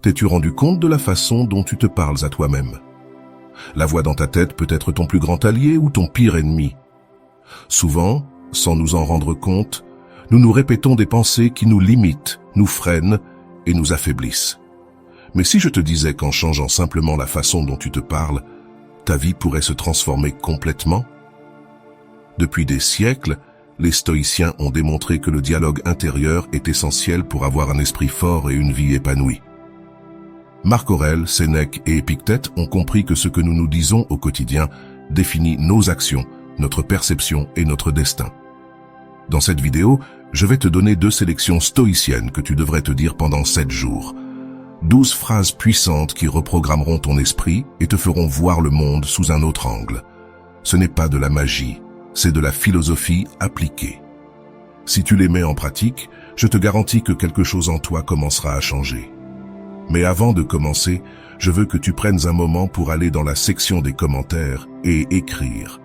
T'es-tu rendu compte de la façon dont tu te parles à toi-même? La voix dans ta tête peut être ton plus grand allié ou ton pire ennemi. Souvent, sans nous en rendre compte, nous nous répétons des pensées qui nous limitent, nous freinent et nous affaiblissent. Mais si je te disais qu'en changeant simplement la façon dont tu te parles, ta vie pourrait se transformer complètement? Depuis des siècles, les stoïciens ont démontré que le dialogue intérieur est essentiel pour avoir un esprit fort et une vie épanouie. Marc Aurèle, Sénèque et Épictète ont compris que ce que nous nous disons au quotidien définit nos actions, notre perception et notre destin. Dans cette vidéo, je vais te donner 2 sélections stoïciennes que tu devrais te dire pendant 7 jours. 12 phrases puissantes qui reprogrammeront ton esprit et te feront voir le monde sous un autre angle. Ce n'est pas de la magie, c'est de la philosophie appliquée. Si tu les mets en pratique, je te garantis que quelque chose en toi commencera à changer. Mais avant de commencer, je veux que tu prennes un moment pour aller dans la section des commentaires et écrire.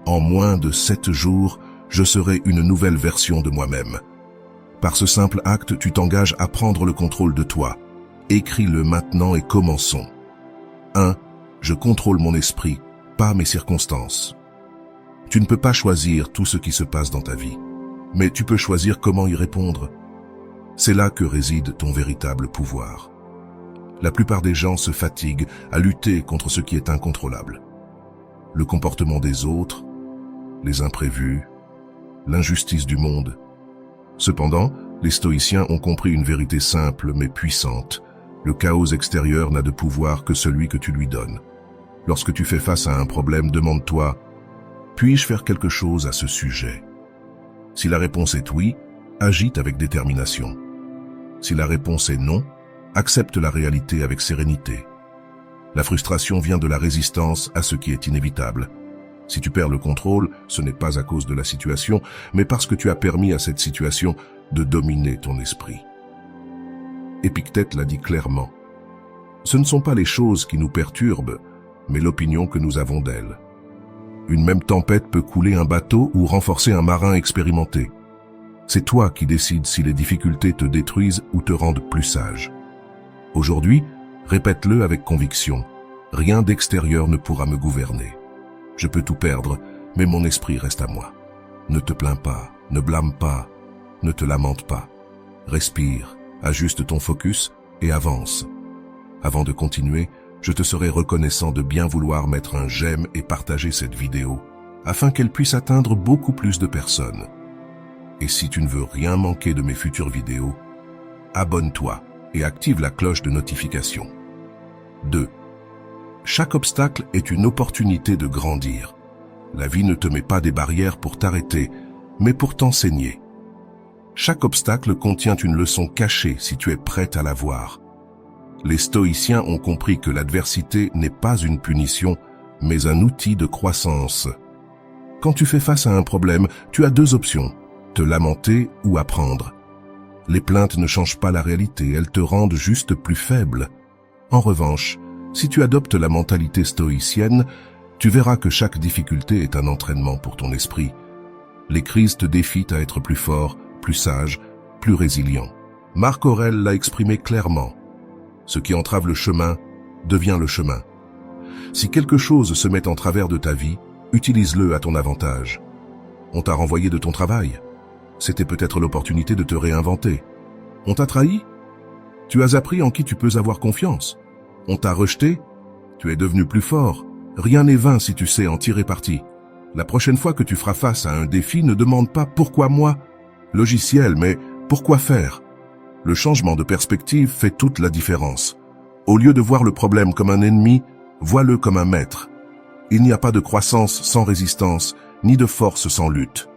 En moins de 7 jours, je serai une nouvelle version de moi-même. Par ce simple acte, tu t'engages à prendre le contrôle de toi. Écris-le maintenant et commençons. 1. Je contrôle mon esprit, pas mes circonstances. Tu ne peux pas choisir tout ce qui se passe dans ta vie, mais tu peux choisir comment y répondre. C'est là que réside ton véritable pouvoir. La plupart des gens se fatiguent à lutter contre ce qui est incontrôlable. Le comportement des autres, les imprévus, l'injustice du monde. Cependant, les stoïciens ont compris une vérité simple mais puissante. Le chaos extérieur n'a de pouvoir que celui que tu lui donnes. Lorsque tu fais face à un problème, demande-toi « Puis-je faire quelque chose à ce sujet ?» Si la réponse est oui, agite avec détermination. Si la réponse est non, accepte la réalité avec sérénité. La frustration vient de la résistance à ce qui est inévitable. Si tu perds le contrôle, ce n'est pas à cause de la situation, mais parce que tu as permis à cette situation de dominer ton esprit. Épictète l'a dit clairement. Ce ne sont pas les choses qui nous perturbent, mais l'opinion que nous avons d'elles. Une même tempête peut couler un bateau ou renforcer un marin expérimenté. C'est toi qui décides si les difficultés te détruisent ou te rendent plus sage. Aujourd'hui, répète-le avec conviction. Rien d'extérieur ne pourra me gouverner. Je peux tout perdre, mais mon esprit reste à moi. Ne te plains pas, ne blâme pas, ne te lamente pas. Respire, ajuste ton focus et avance. Avant de continuer, je te serai reconnaissant de bien vouloir mettre un j'aime et partager cette vidéo, afin qu'elle puisse atteindre beaucoup plus de personnes. Et si tu ne veux rien manquer de mes futures vidéos, abonne-toi et active la cloche de notification. 2. Chaque obstacle est une opportunité de grandir. La vie ne te met pas des barrières pour t'arrêter, mais pour t'enseigner. Chaque obstacle contient une leçon cachée si tu es prête à la voir. Les stoïciens ont compris que l'adversité n'est pas une punition, mais un outil de croissance. Quand tu fais face à un problème, tu as 2 options, te lamenter ou apprendre. Les plaintes ne changent pas la réalité, elles te rendent juste plus faible. En revanche, si tu adoptes la mentalité stoïcienne, tu verras que chaque difficulté est un entraînement pour ton esprit. Les crises te défient à être plus fort, plus sage, plus résilient. Marc Aurèle l'a exprimé clairement. Ce qui entrave le chemin devient le chemin. Si quelque chose se met en travers de ta vie, utilise-le à ton avantage. On t'a renvoyé de ton travail. C'était peut-être l'opportunité de te réinventer. On t'a trahi? Tu as appris en qui tu peux avoir confiance. On t'a rejeté? Tu es devenu plus fort. Rien n'est vain si tu sais en tirer parti. La prochaine fois que tu feras face à un défi, ne demande pas « Pourquoi moi ?» logiciel, mais « Pourquoi faire ?» Le changement de perspective fait toute la différence. Au lieu de voir le problème comme un ennemi, vois-le comme un maître. Il n'y a pas de croissance sans résistance, ni de force sans lutte.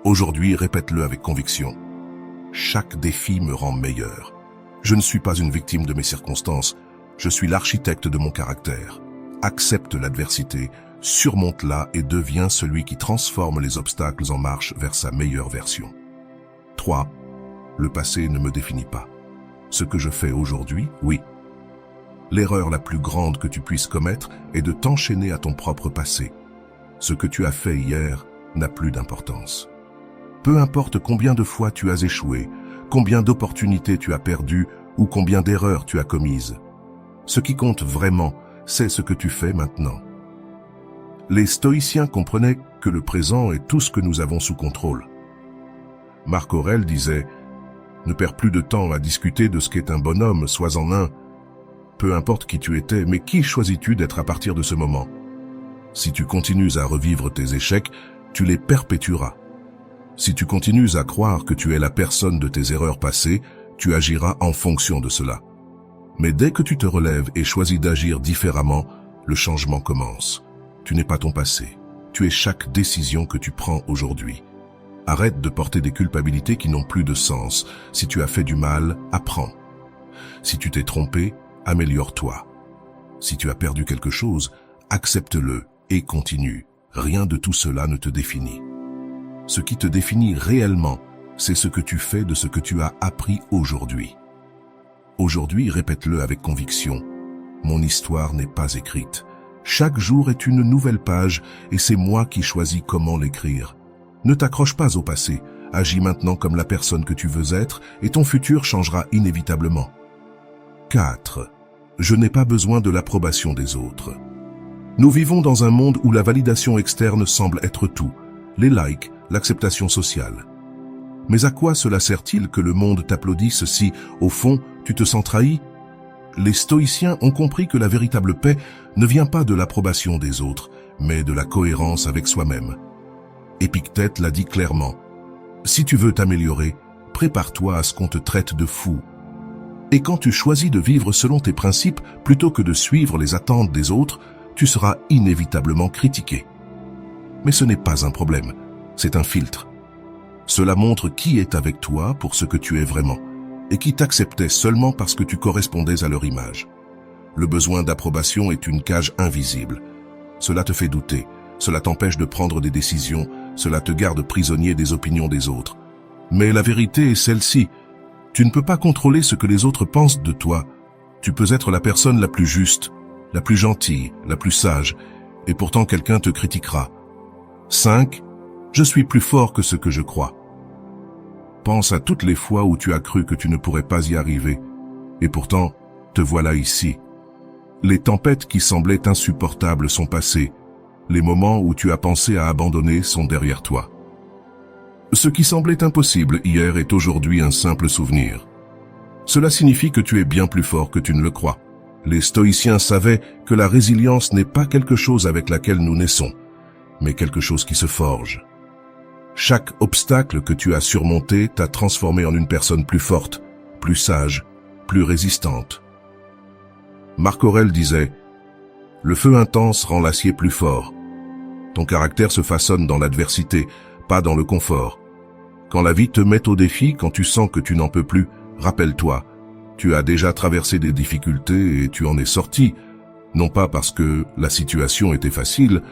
Aujourd'hui, répète-le avec conviction. Chaque défi me rend meilleur. Je ne suis pas une victime de mes circonstances, je suis l'architecte de mon caractère. Accepte l'adversité, surmonte-la et deviens celui qui transforme les obstacles en marche vers sa meilleure version. 3. Le passé ne me définit pas. Ce que je fais aujourd'hui, oui. L'erreur la plus grande que tu puisses commettre est de t'enchaîner à ton propre passé. Ce que tu as fait hier n'a plus d'importance. Peu importe combien de fois tu as échoué, combien d'opportunités tu as perdues ou combien d'erreurs tu as commises. Ce qui compte vraiment, c'est ce que tu fais maintenant. Les stoïciens comprenaient que le présent est tout ce que nous avons sous contrôle. Marc Aurèle disait « Ne perds plus de temps à discuter de ce qu'est un bonhomme, sois-en un. Peu importe qui tu étais, mais qui choisis-tu d'être à partir de ce moment? Si tu continues à revivre tes échecs, tu les perpétueras. Si tu continues à croire que tu es la personne de tes erreurs passées, tu agiras en fonction de cela. Mais dès que tu te relèves et choisis d'agir différemment, le changement commence. Tu n'es pas ton passé, tu es chaque décision que tu prends aujourd'hui. Arrête de porter des culpabilités qui n'ont plus de sens. Si tu as fait du mal, apprends. Si tu t'es trompé, améliore-toi. Si tu as perdu quelque chose, accepte-le et continue. Rien de tout cela ne te définit. Ce qui te définit réellement, c'est ce que tu fais de ce que tu as appris aujourd'hui. Aujourd'hui, répète-le avec conviction. Mon histoire n'est pas écrite. Chaque jour est une nouvelle page et c'est moi qui choisis comment l'écrire. Ne t'accroche pas au passé. Agis maintenant comme la personne que tu veux être et ton futur changera inévitablement. 4. Je n'ai pas besoin de l'approbation des autres. Nous vivons dans un monde où la validation externe semble être tout. Les likes, l'acceptation sociale. Mais à quoi cela sert-il que le monde t'applaudisse si, au fond, tu te sens trahi? Les stoïciens ont compris que la véritable paix ne vient pas de l'approbation des autres, mais de la cohérence avec soi-même. Épictète l'a dit clairement. Si tu veux t'améliorer, prépare-toi à ce qu'on te traite de fou. Et quand tu choisis de vivre selon tes principes plutôt que de suivre les attentes des autres, tu seras inévitablement critiqué. Mais ce n'est pas un problème, c'est un filtre. Cela montre qui est avec toi pour ce que tu es vraiment, et qui t'acceptait seulement parce que tu correspondais à leur image. Le besoin d'approbation est une cage invisible. Cela te fait douter, cela t'empêche de prendre des décisions, cela te garde prisonnier des opinions des autres. Mais la vérité est celle-ci. Tu ne peux pas contrôler ce que les autres pensent de toi. Tu peux être la personne la plus juste, la plus gentille, la plus sage, et pourtant quelqu'un te critiquera. 5. Je suis plus fort que ce que je crois. Pense à toutes les fois où tu as cru que tu ne pourrais pas y arriver, et pourtant, te voilà ici. Les tempêtes qui semblaient insupportables sont passées. Les moments où tu as pensé à abandonner sont derrière toi. Ce qui semblait impossible hier est aujourd'hui un simple souvenir. Cela signifie que tu es bien plus fort que tu ne le crois. Les stoïciens savaient que la résilience n'est pas quelque chose avec laquelle nous naissons, mais quelque chose qui se forge. Chaque obstacle que tu as surmonté t'a transformé en une personne plus forte, plus sage, plus résistante. Marc Aurèle disait « Le feu intense rend l'acier plus fort. Ton caractère se façonne dans l'adversité, pas dans le confort. Quand la vie te met au défi, quand tu sens que tu n'en peux plus, rappelle-toi, tu as déjà traversé des difficultés et tu en es sorti, non pas parce que la situation était facile,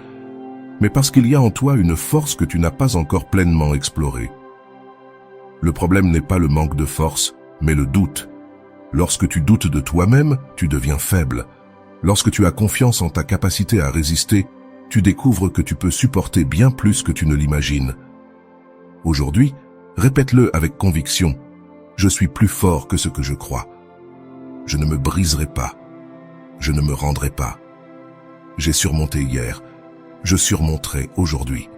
mais parce qu'il y a en toi une force que tu n'as pas encore pleinement explorée. Le problème n'est pas le manque de force, mais le doute. Lorsque tu doutes de toi-même, tu deviens faible. Lorsque tu as confiance en ta capacité à résister, tu découvres que tu peux supporter bien plus que tu ne l'imagines. Aujourd'hui, répète-le avec conviction. Je suis plus fort que ce que je crois. Je ne me briserai pas. Je ne me rendrai pas. J'ai surmonté hier. Je surmonterai aujourd'hui.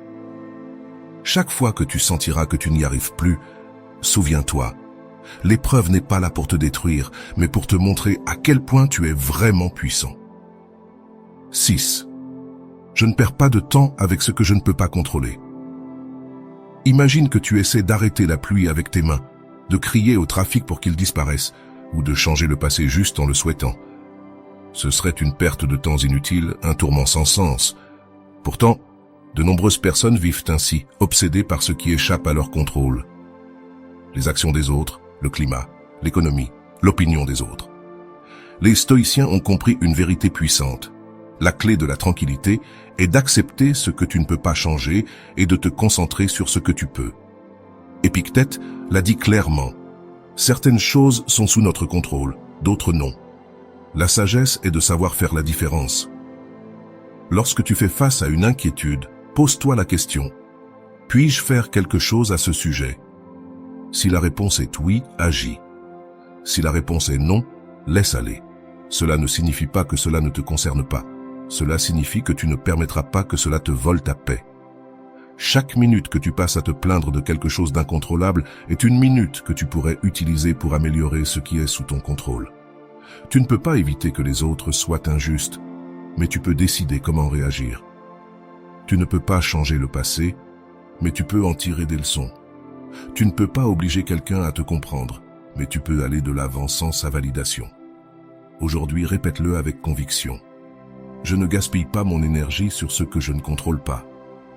Chaque fois que tu sentiras que tu n'y arrives plus, souviens-toi, l'épreuve n'est pas là pour te détruire, mais pour te montrer à quel point tu es vraiment puissant. 6. Je ne perds pas de temps avec ce que je ne peux pas contrôler. Imagine que tu essaies d'arrêter la pluie avec tes mains, de crier au trafic pour qu'il disparaisse, ou de changer le passé juste en le souhaitant. Ce serait une perte de temps inutile, un tourment sans sens. Pourtant, de nombreuses personnes vivent ainsi, obsédées par ce qui échappe à leur contrôle. Les actions des autres, le climat, l'économie, l'opinion des autres. Les stoïciens ont compris une vérité puissante. La clé de la tranquillité est d'accepter ce que tu ne peux pas changer et de te concentrer sur ce que tu peux. Épictète l'a dit clairement. Certaines choses sont sous notre contrôle, d'autres non. La sagesse est de savoir faire la différence. Lorsque tu fais face à une inquiétude, pose-toi la question. Puis-je faire quelque chose à ce sujet? Si la réponse est oui, agis. Si la réponse est non, laisse aller. Cela ne signifie pas que cela ne te concerne pas. Cela signifie que tu ne permettras pas que cela te vole ta paix. Chaque minute que tu passes à te plaindre de quelque chose d'incontrôlable est une minute que tu pourrais utiliser pour améliorer ce qui est sous ton contrôle. Tu ne peux pas éviter que les autres soient injustes, mais tu peux décider comment réagir. Tu ne peux pas changer le passé, mais tu peux en tirer des leçons. Tu ne peux pas obliger quelqu'un à te comprendre, mais tu peux aller de l'avant sans sa validation. Aujourd'hui, répète-le avec conviction. Je ne gaspille pas mon énergie sur ce que je ne contrôle pas.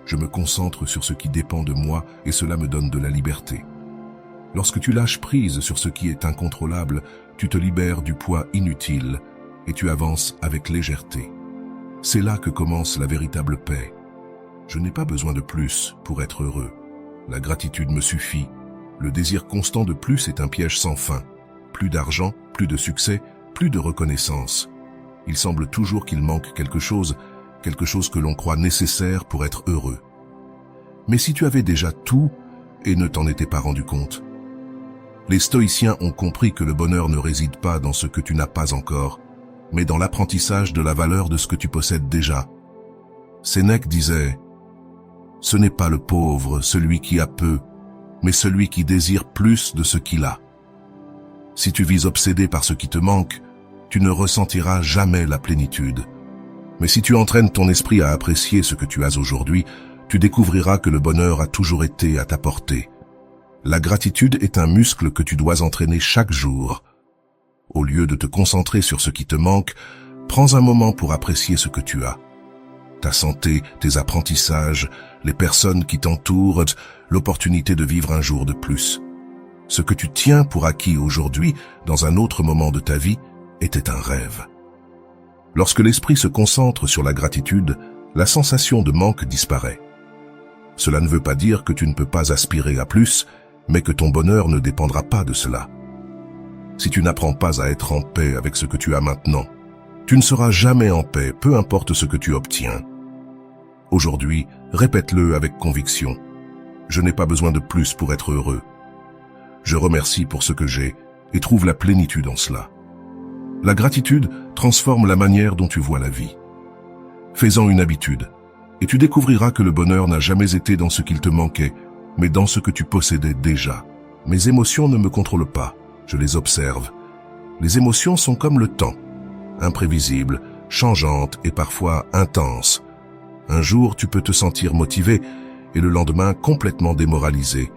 Je me concentre sur ce qui dépend de moi et cela me donne de la liberté. Lorsque tu lâches prise sur ce qui est incontrôlable, tu te libères du poids inutile et tu avances avec légèreté. C'est là que commence la véritable paix. Je n'ai pas besoin de plus pour être heureux. La gratitude me suffit. Le désir constant de plus est un piège sans fin. Plus d'argent, plus de succès, plus de reconnaissance. Il semble toujours qu'il manque quelque chose que l'on croit nécessaire pour être heureux. Mais si tu avais déjà tout et ne t'en étais pas rendu compte? Les stoïciens ont compris que le bonheur ne réside pas dans ce que tu n'as pas encore, mais dans l'apprentissage de la valeur de ce que tu possèdes déjà. Sénèque disait « Ce n'est pas le pauvre, celui qui a peu, mais celui qui désire plus de ce qu'il a. » Si tu vis obsédé par ce qui te manque, tu ne ressentiras jamais la plénitude. Mais si tu entraînes ton esprit à apprécier ce que tu as aujourd'hui, tu découvriras que le bonheur a toujours été à ta portée. La gratitude est un muscle que tu dois entraîner chaque jour. Au lieu de te concentrer sur ce qui te manque, prends un moment pour apprécier ce que tu as. Ta santé, tes apprentissages, les personnes qui t'entourent, l'opportunité de vivre un jour de plus. Ce que tu tiens pour acquis aujourd'hui, dans un autre moment de ta vie, était un rêve. Lorsque l'esprit se concentre sur la gratitude, la sensation de manque disparaît. Cela ne veut pas dire que tu ne peux pas aspirer à plus, mais que ton bonheur ne dépendra pas de cela. Si tu n'apprends pas à être en paix avec ce que tu as maintenant, tu ne seras jamais en paix, peu importe ce que tu obtiens. Aujourd'hui, répète-le avec conviction. Je n'ai pas besoin de plus pour être heureux. Je remercie pour ce que j'ai et trouve la plénitude en cela. La gratitude transforme la manière dont tu vois la vie. Fais-en une habitude, et tu découvriras que le bonheur n'a jamais été dans ce qu'il te manquait, mais dans ce que tu possédais déjà. Mes émotions ne me contrôlent pas, je les observe. Les émotions sont comme le temps, imprévisibles, changeantes et parfois intenses. Un jour, tu peux te sentir motivé, et le lendemain complètement démoralisé.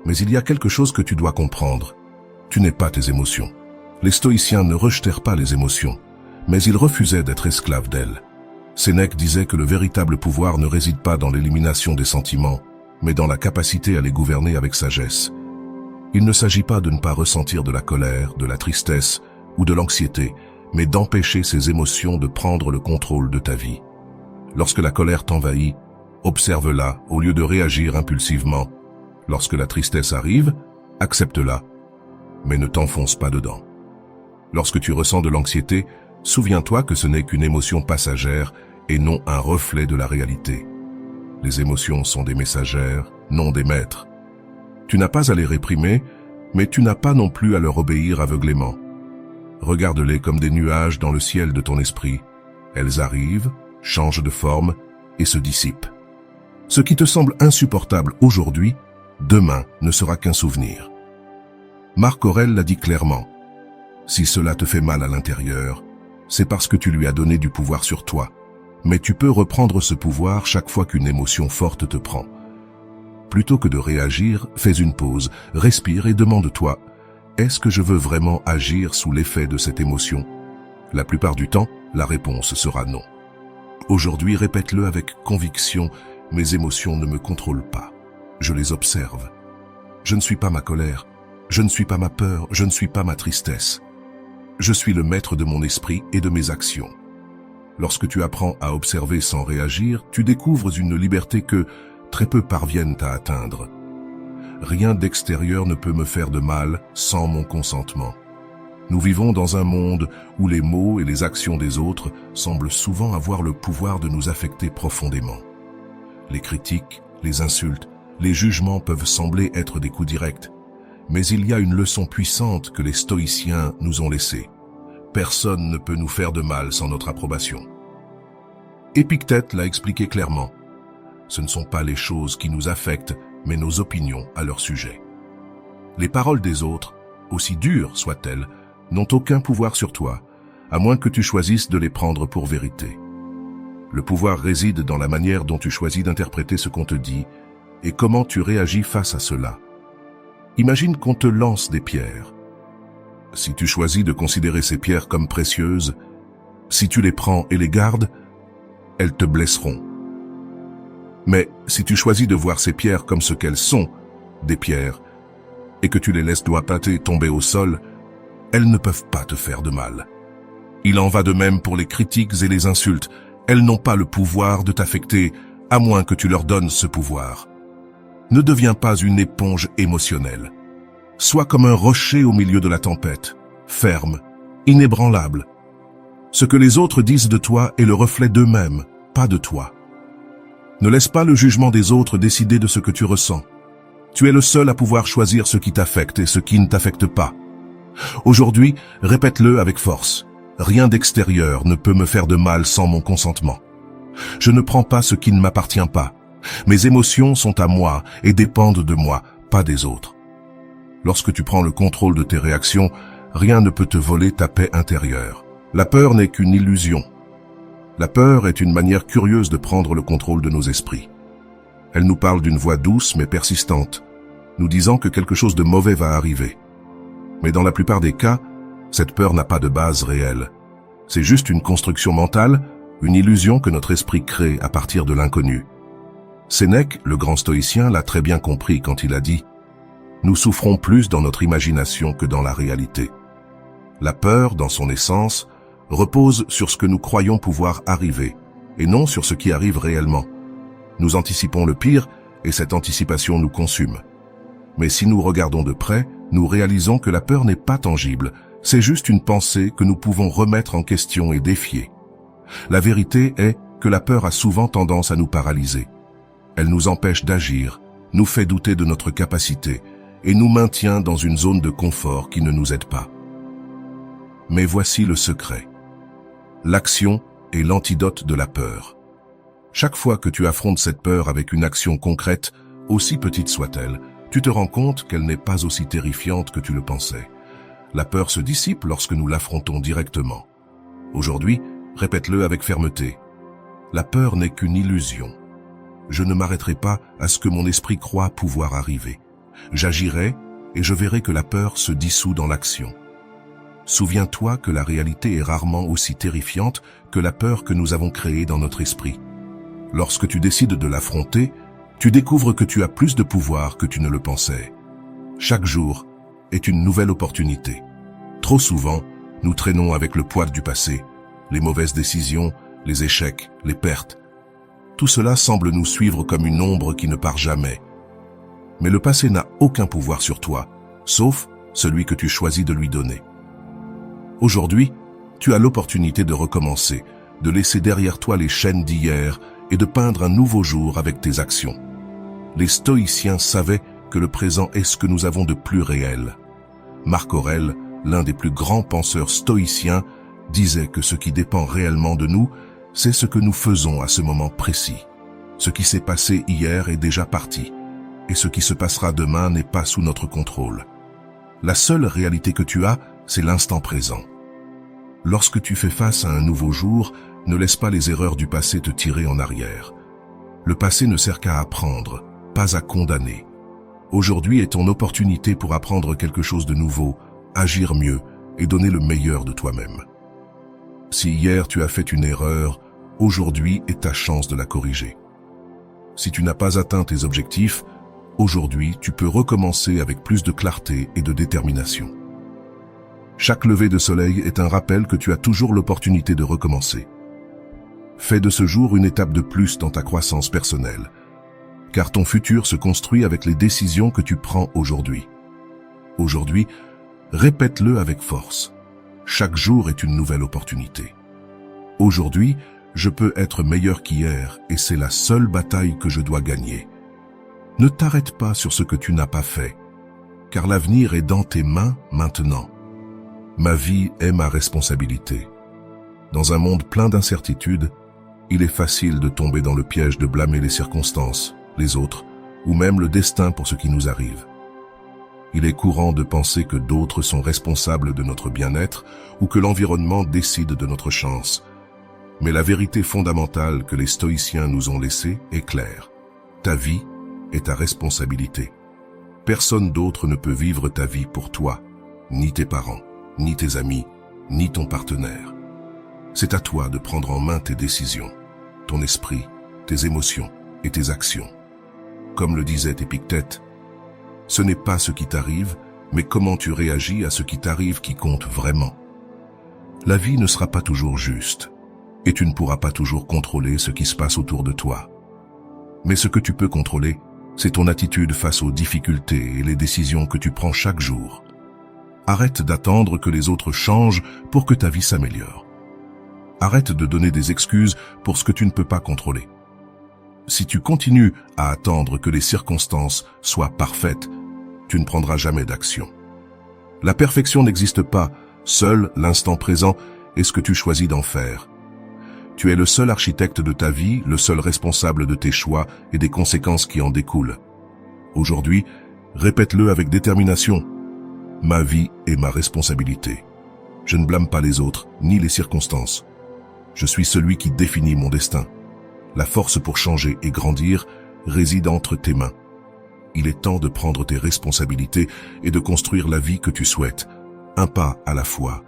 Mais il y a quelque chose que tu dois comprendre. Tu n'es pas tes émotions. Les stoïciens ne rejetèrent pas les émotions, mais ils refusaient d'être esclaves d'elles. Sénèque disait que le véritable pouvoir ne réside pas dans l'élimination des sentiments, mais dans la capacité à les gouverner avec sagesse. Il ne s'agit pas de ne pas ressentir de la colère, de la tristesse ou de l'anxiété, mais d'empêcher ces émotions de prendre le contrôle de ta vie. Lorsque la colère t'envahit, observe-la au lieu de réagir impulsivement. Lorsque la tristesse arrive, accepte-la, mais ne t'enfonce pas dedans. Lorsque tu ressens de l'anxiété, souviens-toi que ce n'est qu'une émotion passagère et non un reflet de la réalité. Les émotions sont des messagères, non des maîtres. Tu n'as pas à les réprimer, mais tu n'as pas non plus à leur obéir aveuglément. Regarde-les comme des nuages dans le ciel de ton esprit. Elles arrivent, changent de forme et se dissipent. Ce qui te semble insupportable aujourd'hui, demain ne sera qu'un souvenir. Marc Aurèle l'a dit clairement. Si cela te fait mal à l'intérieur, c'est parce que tu lui as donné du pouvoir sur toi. Mais tu peux reprendre ce pouvoir chaque fois qu'une émotion forte te prend. Plutôt que de réagir, fais une pause, respire et demande-toi, est-ce que je veux vraiment agir sous l'effet de cette émotion? La plupart du temps, la réponse sera non. Aujourd'hui, répète-le avec conviction, mes émotions ne me contrôlent pas. Je les observe. Je ne suis pas ma colère, je ne suis pas ma peur, je ne suis pas ma tristesse. Je suis le maître de mon esprit et de mes actions. Lorsque tu apprends à observer sans réagir, tu découvres une liberté que très peu parviennent à atteindre. Rien d'extérieur ne peut me faire de mal sans mon consentement. Nous vivons dans un monde où les mots et les actions des autres semblent souvent avoir le pouvoir de nous affecter profondément. Les critiques, les insultes, les jugements peuvent sembler être des coups directs, Mais il y a une leçon puissante que les stoïciens nous ont laissée. Personne ne peut nous faire de mal sans notre approbation. Épictète l'a expliqué clairement. Ce ne sont pas les choses qui nous affectent, mais nos opinions à leur sujet. Les paroles des autres, aussi dures soient-elles, n'ont aucun pouvoir sur toi, à moins que tu choisisses de les prendre pour vérité. Le pouvoir réside dans la manière dont tu choisis d'interpréter ce qu'on te dit et comment tu réagis face à cela. Imagine qu'on te lance des pierres. Si tu choisis de considérer ces pierres comme précieuses, si tu les prends et les gardes, elles te blesseront. Mais si tu choisis de voir ces pierres comme ce qu'elles sont, des pierres, et que tu les laisses doigts pâtés tomber au sol, elles ne peuvent pas te faire de mal. Il en va de même pour les critiques et les insultes. Elles n'ont pas le pouvoir de t'affecter, à moins que tu leur donnes ce pouvoir. Ne deviens pas une éponge émotionnelle. Sois comme un rocher au milieu de la tempête, ferme, inébranlable. Ce que les autres disent de toi est le reflet d'eux-mêmes, pas de toi. Ne laisse pas le jugement des autres décider de ce que tu ressens. Tu es le seul à pouvoir choisir ce qui t'affecte et ce qui ne t'affecte pas. Aujourd'hui, répète-le avec force. Rien d'extérieur ne peut me faire de mal sans mon consentement. Je ne prends pas ce qui ne m'appartient pas. Mes émotions sont à moi et dépendent de moi, pas des autres. Lorsque tu prends le contrôle de tes réactions, rien ne peut te voler ta paix intérieure. La peur n'est qu'une illusion. La peur est une manière curieuse de prendre le contrôle de nos esprits. Elle nous parle d'une voix douce mais persistante, nous disant que quelque chose de mauvais va arriver. Mais dans la plupart des cas, cette peur n'a pas de base réelle. C'est juste une construction mentale, une illusion que notre esprit crée à partir de l'inconnu. Sénèque, le grand stoïcien, l'a très bien compris quand il a dit « Nous souffrons plus dans notre imagination que dans la réalité ». La peur, dans son essence, repose sur ce que nous croyons pouvoir arriver, et non sur ce qui arrive réellement. Nous anticipons le pire, et cette anticipation nous consume. Mais si nous regardons de près, nous réalisons que la peur n'est pas tangible, c'est juste une pensée que nous pouvons remettre en question et défier. La vérité est que la peur a souvent tendance à nous paralyser. Elle nous empêche d'agir, nous fait douter de notre capacité et nous maintient dans une zone de confort qui ne nous aide pas. Mais voici le secret. L'action est l'antidote de la peur. Chaque fois que tu affrontes cette peur avec une action concrète, aussi petite soit-elle, tu te rends compte qu'elle n'est pas aussi terrifiante que tu le pensais. La peur se dissipe lorsque nous l'affrontons directement. Aujourd'hui, répète-le avec fermeté. La peur n'est qu'une illusion. Je ne m'arrêterai pas à ce que mon esprit croit pouvoir arriver. J'agirai et je verrai que la peur se dissout dans l'action. Souviens-toi que la réalité est rarement aussi terrifiante que la peur que nous avons créée dans notre esprit. Lorsque tu décides de l'affronter, tu découvres que tu as plus de pouvoir que tu ne le pensais. Chaque jour est une nouvelle opportunité. Trop souvent, nous traînons avec le poids du passé, les mauvaises décisions, les échecs, les pertes. Tout cela semble nous suivre comme une ombre qui ne part jamais. Mais le passé n'a aucun pouvoir sur toi, sauf celui que tu choisis de lui donner. Aujourd'hui, tu as l'opportunité de recommencer, de laisser derrière toi les chaînes d'hier et de peindre un nouveau jour avec tes actions. Les stoïciens savaient que le présent est ce que nous avons de plus réel. Marc Aurèle, l'un des plus grands penseurs stoïciens, disait que ce qui dépend réellement de nous, c'est ce que nous faisons à ce moment précis. Ce qui s'est passé hier est déjà parti, et ce qui se passera demain n'est pas sous notre contrôle. La seule réalité que tu as, c'est l'instant présent. Lorsque tu fais face à un nouveau jour, ne laisse pas les erreurs du passé te tirer en arrière. Le passé ne sert qu'à apprendre, pas à condamner. Aujourd'hui est ton opportunité pour apprendre quelque chose de nouveau, agir mieux et donner le meilleur de toi-même. Si hier tu as fait une erreur, aujourd'hui est ta chance de la corriger. Si tu n'as pas atteint tes objectifs, aujourd'hui tu peux recommencer avec plus de clarté et de détermination. Chaque lever de soleil est un rappel que tu as toujours l'opportunité de recommencer. Fais de ce jour une étape de plus dans ta croissance personnelle, car ton futur se construit avec les décisions que tu prends aujourd'hui. Aujourd'hui, répète-le avec force. Chaque jour est une nouvelle opportunité. Aujourd'hui, je peux être meilleur qu'hier et c'est la seule bataille que je dois gagner. Ne t'arrête pas sur ce que tu n'as pas fait. car l'avenir est dans tes mains maintenant. Ma vie est ma responsabilité. Dans un monde plein d'incertitudes, il est facile de tomber dans le piège de blâmer les circonstances, les autres, ou même le destin pour ce qui nous arrive. Il est courant de penser que d'autres sont responsables de notre bien-être ou que l'environnement décide de notre chance. Mais la vérité fondamentale que les stoïciens nous ont laissée est claire. Ta vie est ta responsabilité. Personne d'autre ne peut vivre ta vie pour toi, ni tes parents, ni tes amis, ni ton partenaire. C'est à toi de prendre en main tes décisions, ton esprit, tes émotions et tes actions. Comme le disait Épictète, ce n'est pas ce qui t'arrive, mais comment tu réagis à ce qui t'arrive qui compte vraiment. La vie ne sera pas toujours juste, et tu ne pourras pas toujours contrôler ce qui se passe autour de toi. Mais ce que tu peux contrôler, c'est ton attitude face aux difficultés et les décisions que tu prends chaque jour. Arrête d'attendre que les autres changent pour que ta vie s'améliore. Arrête de donner des excuses pour ce que tu ne peux pas contrôler. Si tu continues à attendre que les circonstances soient parfaites, tu ne prendras jamais d'action. La perfection n'existe pas, seul l'instant présent est ce que tu choisis d'en faire. Tu es le seul architecte de ta vie, le seul responsable de tes choix et des conséquences qui en découlent. Aujourd'hui, répète-le avec détermination. Ma vie est ma responsabilité. Je ne blâme pas les autres, ni les circonstances. Je suis celui qui définit mon destin. La force pour changer et grandir réside entre tes mains. Il est temps de prendre tes responsabilités et de construire la vie que tu souhaites, un pas à la fois.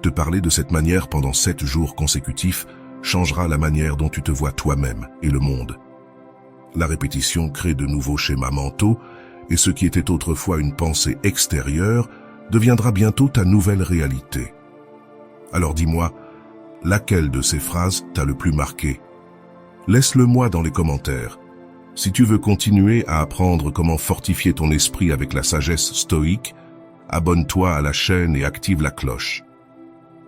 Te parler de cette manière pendant 7 jours consécutifs changera la manière dont tu te vois toi-même et le monde. La répétition crée de nouveaux schémas mentaux et ce qui était autrefois une pensée extérieure deviendra bientôt ta nouvelle réalité. Alors dis-moi, laquelle de ces phrases t'a le plus marqué? Laisse-le moi dans les commentaires. Si tu veux continuer à apprendre comment fortifier ton esprit avec la sagesse stoïque, abonne-toi à la chaîne et active la cloche.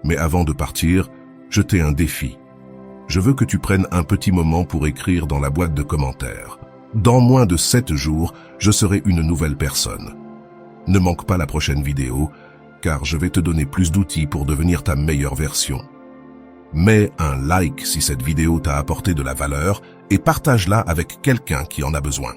Mais avant de partir, je t'ai un défi. Je veux que tu prennes un petit moment pour écrire dans la boîte de commentaires. Dans moins de 7 jours, je serai une nouvelle personne. Ne manque pas la prochaine vidéo, car je vais te donner plus d'outils pour devenir ta meilleure version. Mets un like si cette vidéo t'a apporté de la valeur et partage-la avec quelqu'un qui en a besoin.